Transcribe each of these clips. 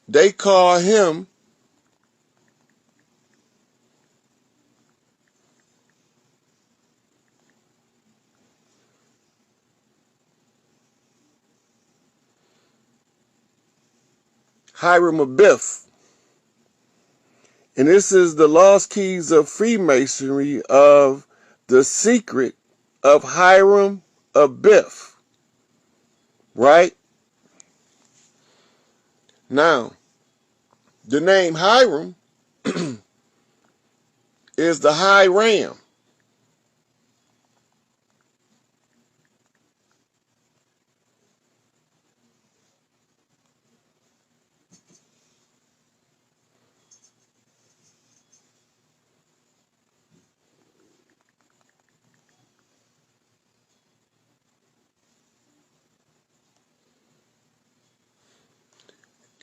they call him Hiram Abiff. And this is the lost keys of Freemasonry of the secret of Hiram Abiff. Right? Now, the name Hiram is the high ram.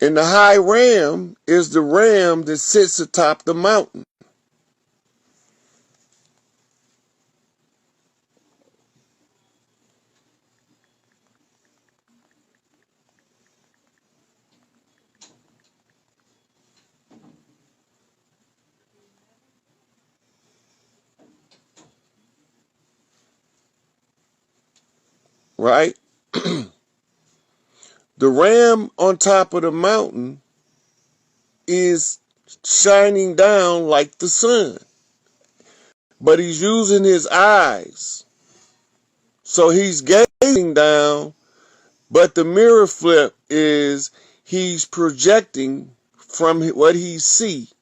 And the high ram is the ram that sits atop the mountain. Right? The ram on top of the mountain is shining down like the sun. But he's using his eyes. So he's gazing down, but the mirror flip is he's projecting from what he sees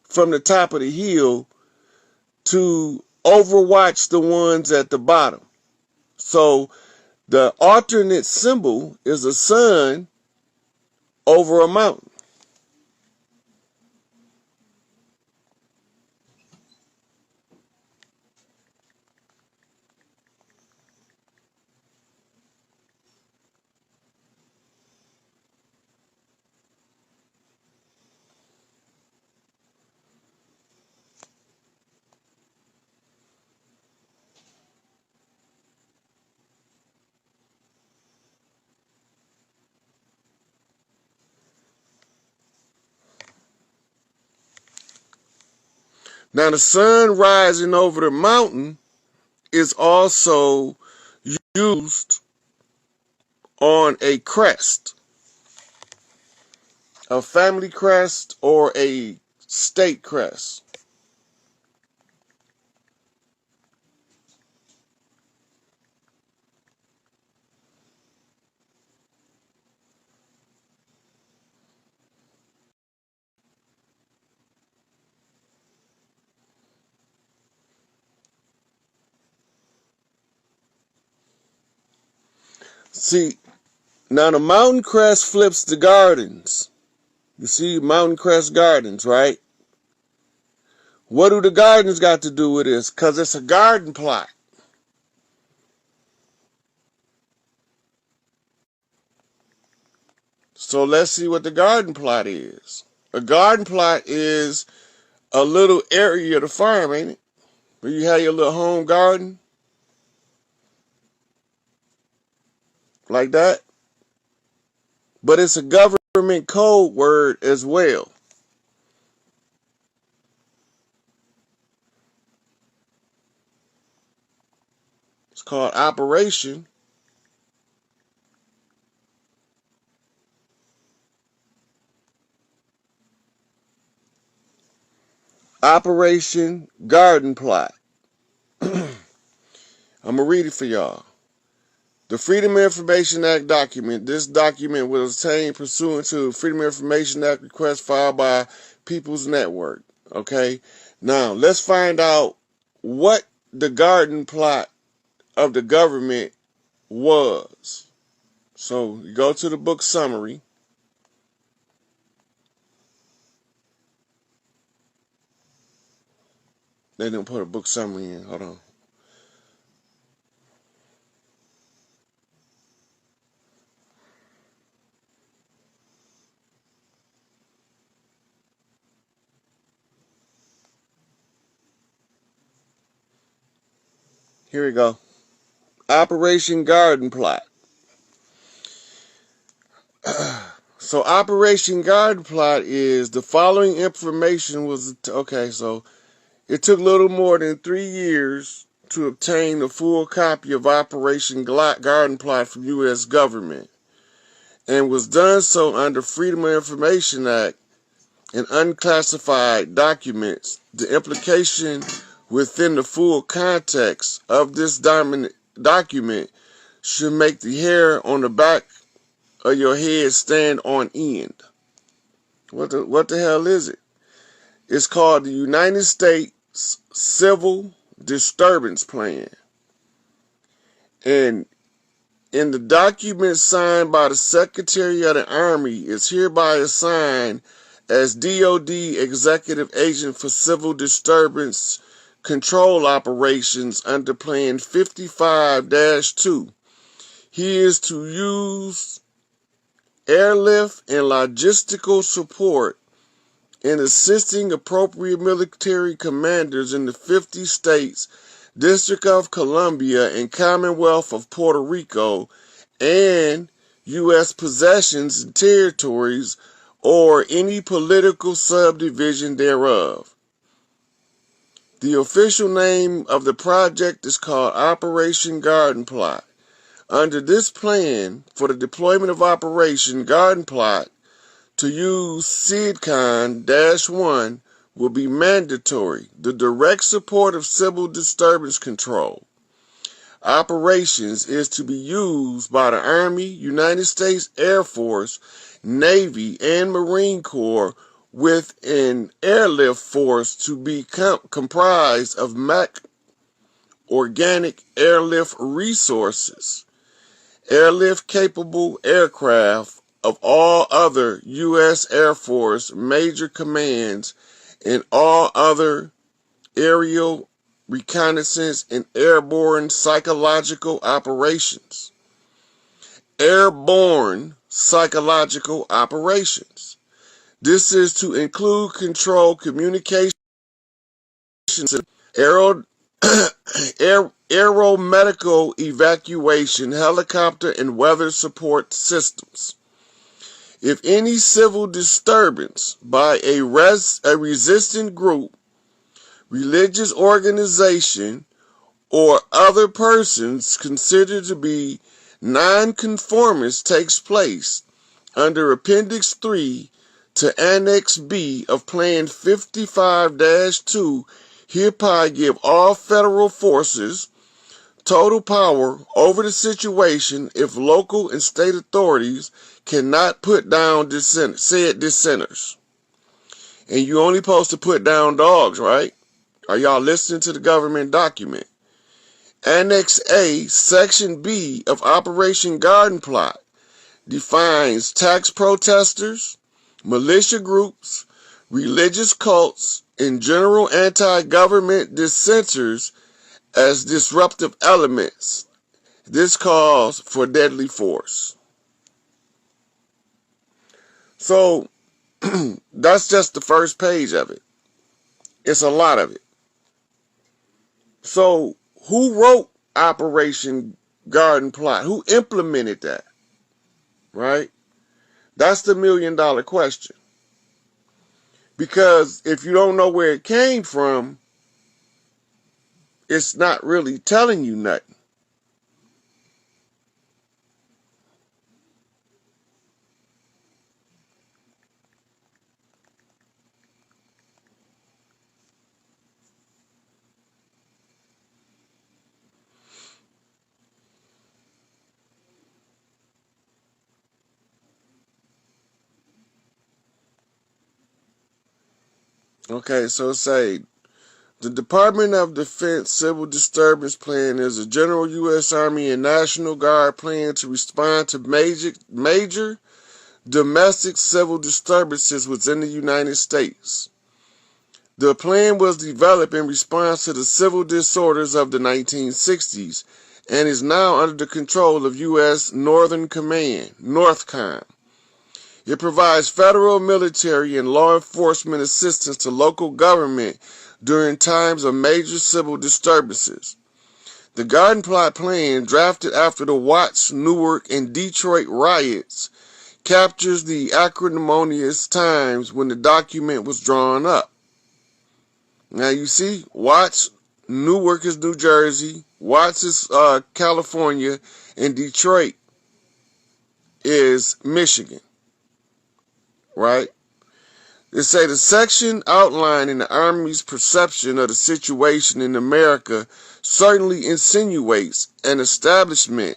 from the top of the hill to overwatch the ones at the bottom. So the alternate symbol is a sun over a mountain. Now the sun rising over the mountain is also used on a crest, a family crest or a state crest. See, now the mountain crest flips the gardens. You see mountain crest gardens, right? What do the gardens got to do with this? Because it's a garden plot. So let's see what the garden plot is. A garden plot is a little area of the farm, ain't it? Where you have your little home garden. Like that. But it's a government code word as well. It's called Operation Garden Plot. I'm going to read it for y'all. The Freedom of Information Act document. This document was obtained pursuant to Freedom of Information Act request filed by People's Network. Okay? Now, let's find out what the garden plot of the government was. So, you go to the book summary. They didn't put a book summary in. Hold on. Here we go. Operation Garden Plot. So Operation Garden Plot is the following information was, okay, so it took little more than 3 years to obtain a full copy of Operation Garden Plot from U.S. government, and was done so under Freedom of Information Act and unclassified documents. The implication within the full context of this document should make the hair on the back of your head stand on end. What the hell is it? It's called the United States Civil Disturbance Plan. And in the document signed by the Secretary of the Army, is hereby assigned as DOD Executive Agent for Civil Disturbance Control Operations under Plan 55-2. He is to use airlift and logistical support in assisting appropriate military commanders in the 50 states, District of Columbia, and Commonwealth of Puerto Rico, and U.S. possessions and territories, or any political subdivision thereof. The official name of the project is called Operation Garden Plot. Under this plan, for the deployment of Operation Garden Plot, to use SIDCON-1 will be mandatory. The direct support of civil disturbance control operations is to be used by the Army, United States Air Force, Navy, and Marine Corps, with an airlift force to be comprised of organic airlift resources, airlift-capable aircraft of all other U.S. Air Force major commands, and all other aerial reconnaissance and airborne psychological operations. Airborne psychological operations. This is to include control communications, aeromedical evacuation, helicopter, and weather support systems. If any civil disturbance by a resistant group, religious organization, or other persons considered to be nonconformist takes place under Appendix 3 to Annex B of Plan 55-2, hereby give all federal forces total power over the situation if local and state authorities cannot put down said dissenters. And you only supposed to put down dogs, right? Are y'all listening to the government document? Annex A, Section B of Operation Garden Plot defines tax protesters, militia groups, religious cults, and general anti-government dissenters as disruptive elements. This calls for deadly force. So, that's just the first page of it. It's a lot of it. So, who wrote Operation Garden Plot? Who implemented that? Right? That's the $1 million question. Because if you don't know where it came from, it's not really telling you nothing. Okay, so say, the Department of Defense Civil Disturbance Plan is a general U.S. Army and National Guard plan to respond to major domestic civil disturbances within the United States. The plan was developed in response to the civil disorders of the 1960s and is now under the control of U.S. Northern Command, NORTHCOM. It provides federal military and law enforcement assistance to local government during times of major civil disturbances. The Garden Plot plan, drafted after the Watts, Newark, and Detroit riots, captures the acrimonious times when the document was drawn up. Now you see, Watts, Newark is New Jersey, Watts is California, and Detroit is Michigan, right? They say the section outlining the Army's perception of the situation in America certainly insinuates an establishment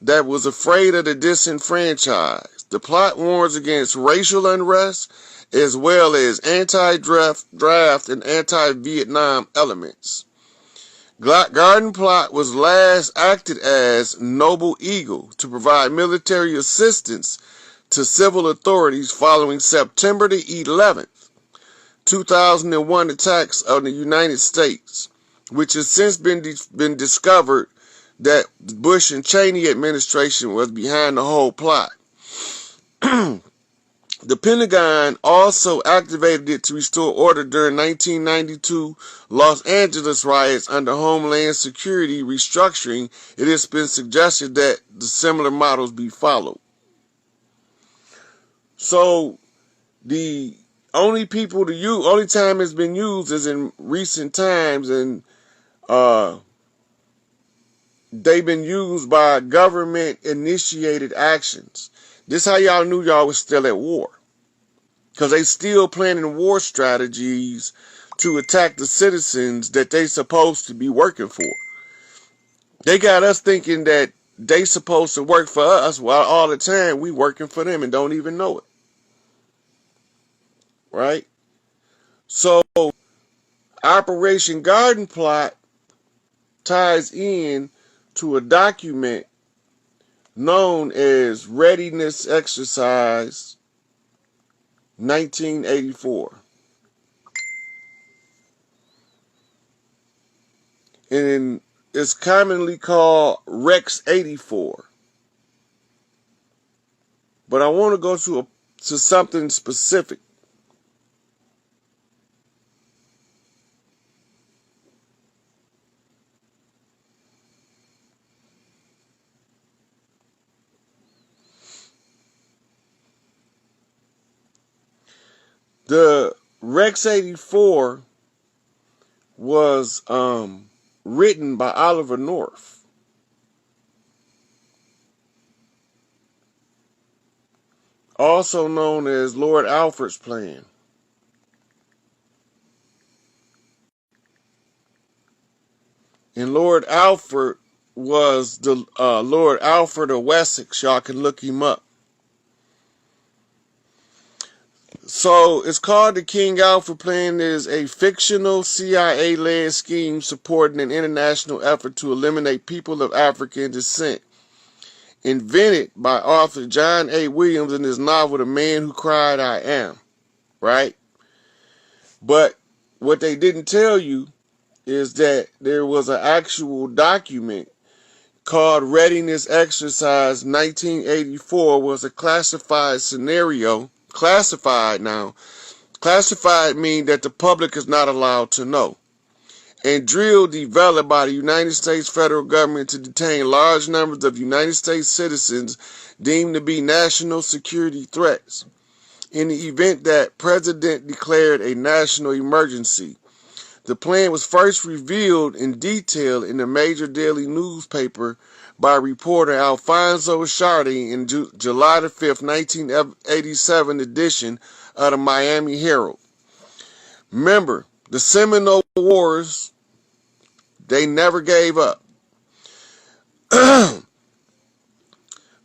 that was afraid of the disenfranchised. The plot warns against racial unrest as well as anti-draft and anti-Vietnam elements. Garden Plot was last acted as Noble Eagle to provide military assistance to civil authorities following September the 11th, 2001 attacks on the United States, which has since been discovered that the Bush and Cheney administration was behind the whole plot. The Pentagon also activated it to restore order during 1992 Los Angeles riots under Homeland Security restructuring. It has been suggested that the similar models be followed. So the only time it's been used is in recent times, and they've been used by government-initiated actions. This is how y'all knew y'all was still at war. Because they still planning war strategies to attack the citizens that they supposed to be working for. They got us thinking that they supposed to work for us while all the time we working for them and don't even know it. Right? So, Operation Garden Plot ties in to a document known as Readiness Exercise 1984. And it's commonly called Rex 84. But I want to go to something specific. The Rex 84 was written by Oliver North. Also known as Lord Alfred's Plan. And Lord Alfred was the Lord Alfred of Wessex. Y'all can look him up. So it's called the King Alfred Plan. It is a fictional CIA-led scheme supporting an international effort to eliminate people of African descent. Invented by author John A. Williams in his novel, The Man Who Cried I Am. Right? But what they didn't tell you is that there was an actual document called Readiness Exercise 1984, was a classified scenario. Classified now. Classified means that the public is not allowed to know. And drill developed by the United States federal government to detain large numbers of United States citizens deemed to be national security threats. In the event that President declared a national emergency. The plan was first revealed in detail in a major daily newspaper by reporter Alfonso Shardy in July the 5th, 1987 edition of the Miami Herald. Remember, the Seminole Wars, they never gave up.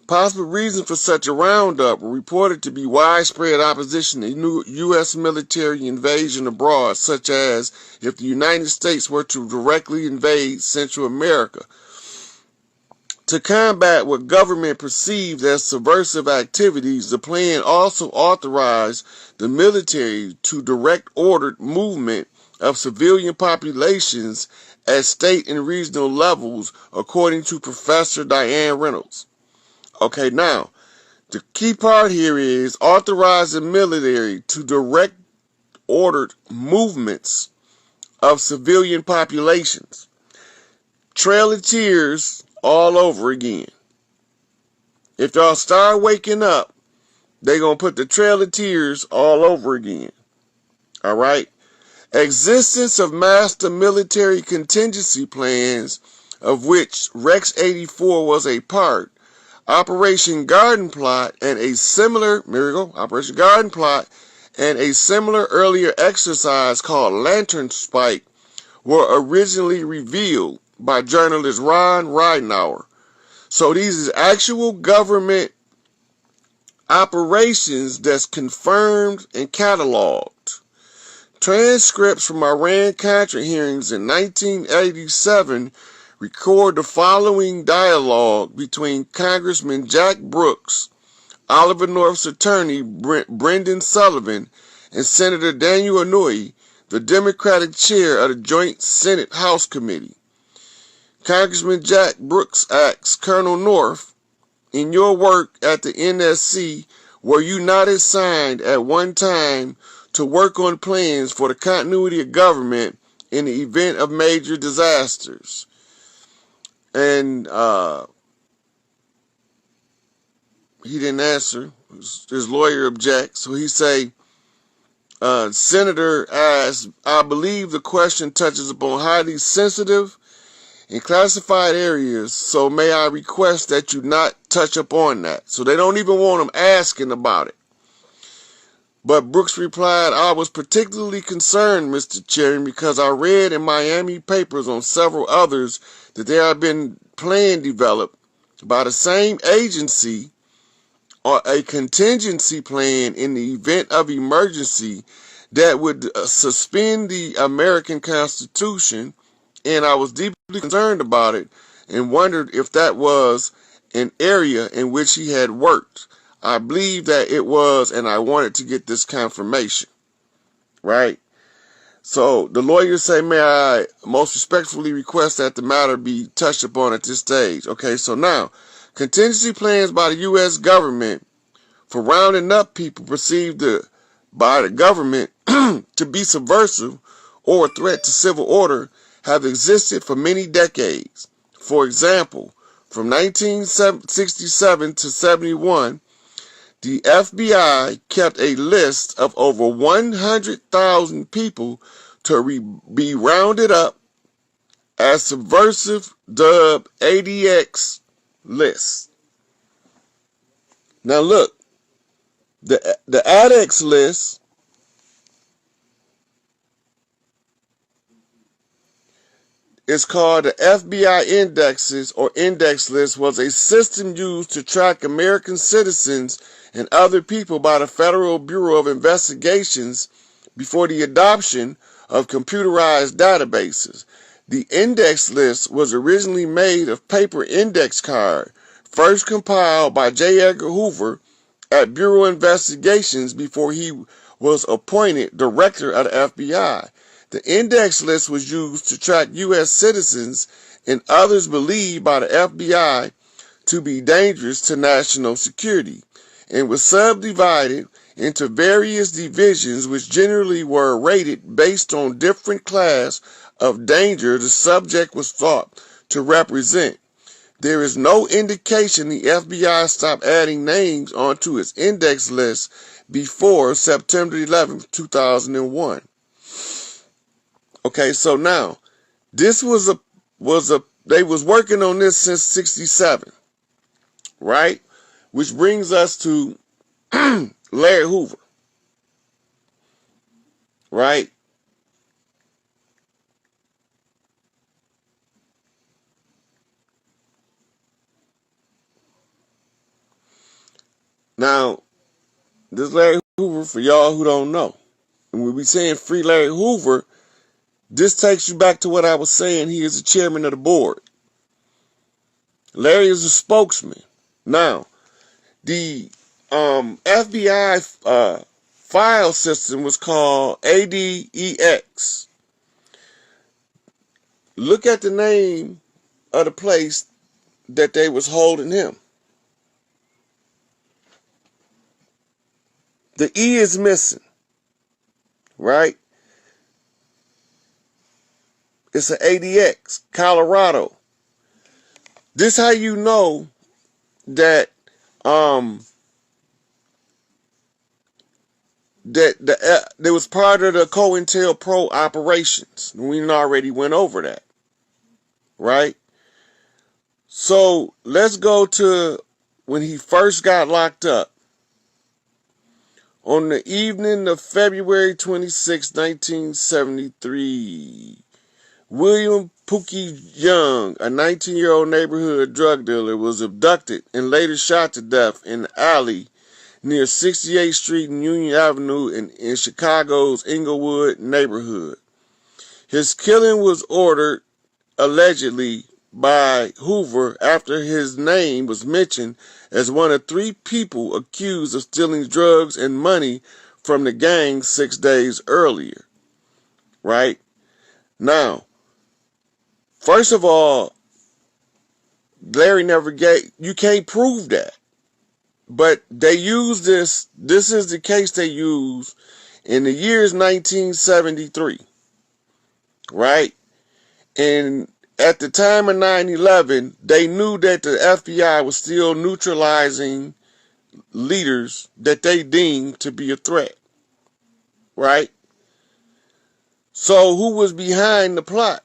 Possible reason for such a roundup were reported to be widespread opposition to U.S. military invasion abroad, such as if the United States were to directly invade Central America. To combat what government perceived as subversive activities, the plan also authorized the military to direct ordered movement of civilian populations at state and regional levels, according to Professor Diane Reynolds. Okay, now, the key part here is authorize the military to direct ordered movements of civilian populations. Trail of Tears all over again. If y'all start waking up They're going to put the Trail of Tears all over again. All right? Existence of master military contingency plans, of which Rex 84 was a part, Operation Garden Plot, and a similar, Operation Garden Plot, and a similar earlier exercise called Lantern Spike were originally revealed by journalist Ron Ridenour. So these is actual government operations that's confirmed and cataloged. Transcripts from Iran-Contra hearings in 1987 record the following dialogue between Congressman Jack Brooks, Oliver North's attorney Brendan Sullivan, and Senator Daniel Inouye, the Democratic chair of the Joint Senate House Committee. Congressman Jack Brooks asks Colonel North, in your work at the NSC, were you not assigned at one time to work on plans for the continuity of government in the event of major disasters? And he didn't answer. His lawyer objects. So he say, Senator asks, I believe the question touches upon highly sensitive and classified areas, so may I request that you not touch upon that. So they don't even want him asking about it. But Brooks replied, I was particularly concerned, Mr. Chairman, because I read in Miami papers on several others that there have been plans developed by the same agency or a contingency plan in the event of emergency that would suspend the American Constitution, and I was deeply concerned about it and wondered if that was an area in which he had worked. I believe that it was, and I wanted to get this confirmation, right? So the lawyers say, may I most respectfully request that the matter be touched upon at this stage. Okay, so now, contingency plans by the U.S. government for rounding up people perceived by the government to be subversive or a threat to civil order have existed for many decades. For example, from 1967 to 71, the FBI kept a list of over 100,000 people to be rounded up as subversive, dubbed ADX list. Now look, the ADX list is called the FBI Indexes or Index List, was a system used to track American citizens and other people by the Federal Bureau of Investigations before the adoption of computerized databases. The index list was originally made of paper index card, first compiled by J. Edgar Hoover at Bureau of Investigations before he was appointed director of the FBI. The index list was used to track U.S. citizens and others believed by the FBI to be dangerous to national security, and was subdivided into various divisions which generally were rated based on different class of danger the subject was thought to represent. There is no indication the FBI stopped adding names onto its index list before September 11, 2001. Okay, so now, this they was working on this since 67, right? Which brings us to Larry Hoover, right? Now, this Larry Hoover, for y'all who don't know, and when we saying free Larry Hoover, this takes you back to what I was saying. He is the chairman of the board. Larry is a spokesman. Now, the FBI file system was called ADEX. Look at the name of the place that they was holding him. The E is missing, right? It's an ADX, Colorado. This how you know that that was part of the COINTELPRO operations. We already went over that, right? So let's go to when he first got locked up. On the evening of February 26, 1973, William Pookie Young, a 19-year-old neighborhood drug dealer, was abducted and later shot to death in an alley near 68th Street and Union Avenue in Chicago's Inglewood neighborhood. His killing was ordered, allegedly, by Hoover after his name was mentioned as one of 3 people accused of stealing drugs and money from the gang 6 days earlier. Right? Now, first of all, Larry never you can't prove that. But they use this is the case they use in the years 1973. Right? And at the time of 9/11, they knew that the FBI was still neutralizing leaders that they deemed to be a threat. Right? So who was behind the plot?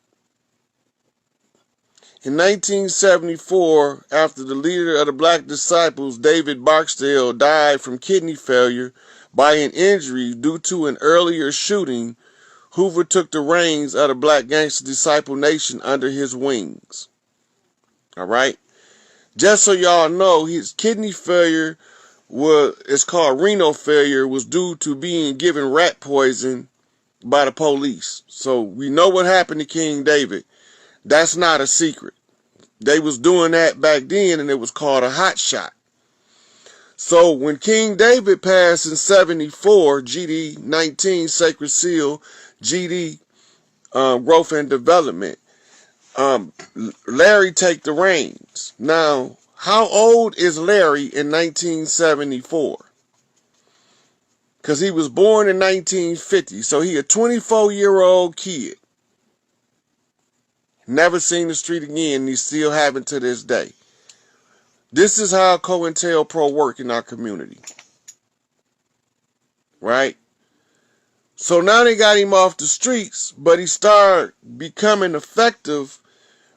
In 1974, after the leader of the Black Disciples, David Barksdale, died from kidney failure by an injury due to an earlier shooting, Hoover took the reins of the Black Gangster Disciple Nation under his wings. Alright? Just so y'all know, his kidney failure it's called renal failure, was due to being given rat poison by the police. So we know what happened to King David. That's not a secret. They was doing that back then, and it was called a hot shot. So when King David passed in 74, GD 19, Sacred Seal, GD Growth and Development, Larry take the reins. Now, how old is Larry in 1974? Because he was born in 1950, so he a 24-year-old kid. Never seen the street again, and he still haven't to this day. This is how COINTELPRO work in our community. Right? So now they got him off the streets, but he started becoming effective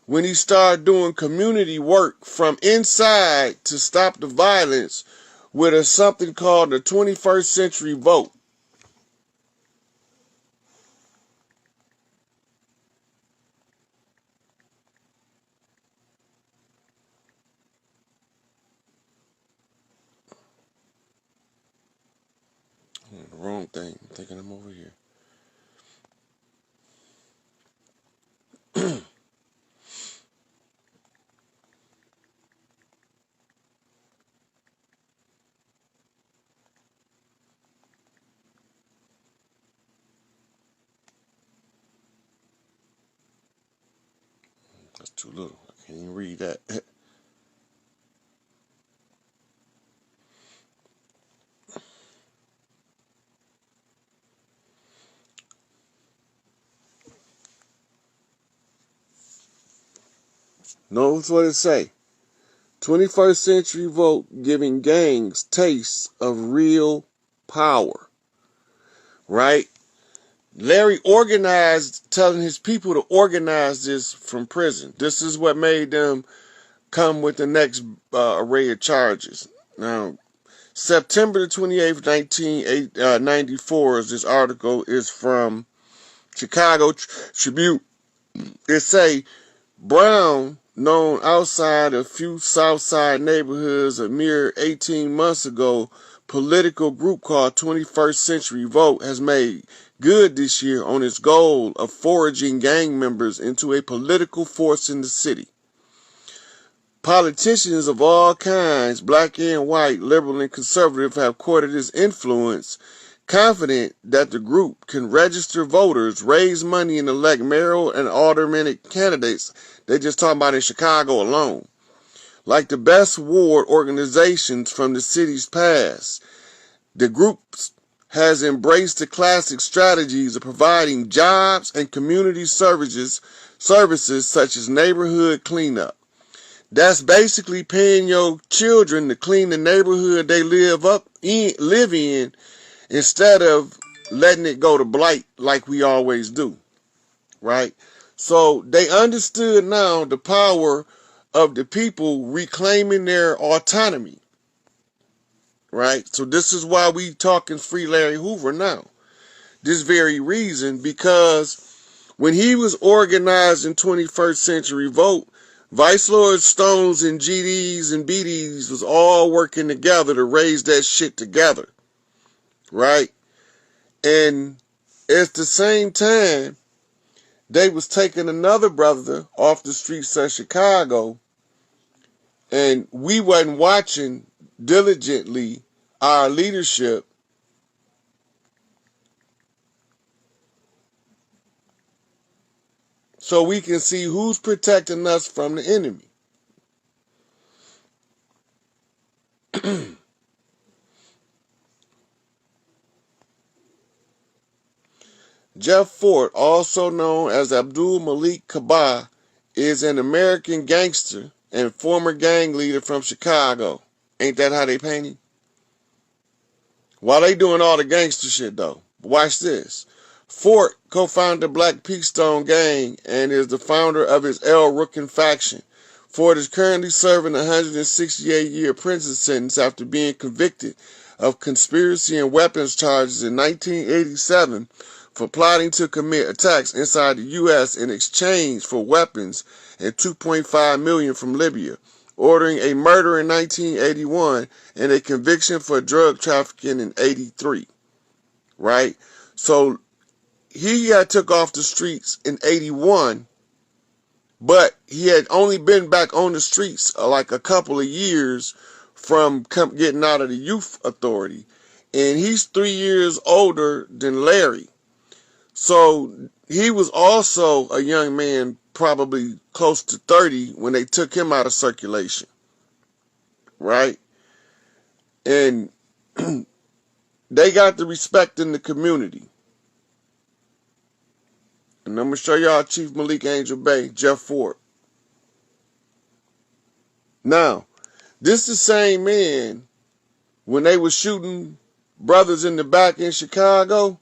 when he started doing community work from inside to stop the violence with something called the 21st Century Vote. The wrong thing. I'm thinking I'm over here. That's too little. I can't even read that. Notice what it say. 21st Century Vote giving gangs tastes of real power. Right? Larry organized, telling his people to organize this from prison. This is what made them come with the next array of charges. Now, September 28th, 1994, this article is from Chicago Tribune. It say, Brown, known outside a few Southside neighborhoods a mere 18 months ago, political group called 21st Century Vote has made good this year on its goal of foraging gang members into a political force in the city. Politicians of all kinds, black and white, liberal and conservative, have courted its influence, confident that the group can register voters, raise money, and elect mayoral and aldermanic candidates. They just talking about in Chicago alone. Like the best ward organizations from the city's past, the group has embraced the classic strategies of providing jobs and community services such as neighborhood cleanup. That's basically paying your children to clean the neighborhood they live in instead of letting it go to blight like we always do, right? So they understood now the power of the people reclaiming their autonomy, right? So this is why we talking free Larry Hoover now. This very reason, because when he was organized in 21st Century Revolt, Vice Lords, Stones, and GDs and BDs was all working together to raise that shit together, right? And at the same time, they was taking another brother off the streets of Chicago, and we wasn't watching diligently our leadership so we can see who's protecting us from the enemy. Jeff Fort, also known as Abdul Malik Kabah, is an American gangster and former gang leader from Chicago. Ain't that how they paint him? While they doing all the gangster shit though. Watch this. Fort co-founded the Black Peakstone Gang and is the founder of his El Rookin faction. Fort is currently serving a 168-year prison sentence after being convicted of conspiracy and weapons charges in 1987 for plotting to commit attacks inside the U.S. in exchange for weapons and $2.5 million from Libya, ordering a murder in 1981 and a conviction for drug trafficking in 83, right? So he got took off the streets in 81, but he had only been back on the streets like a couple of years from getting out of the youth authority. And he's 3 years older than Larry. So he was also a young man, probably close to 30 when they took him out of circulation, right? And they got the respect in the community. And I'm going to show y'all Chief Malik Angel Bay, Jeff Fort. Now, this is the same man, when they were shooting brothers in the back in Chicago,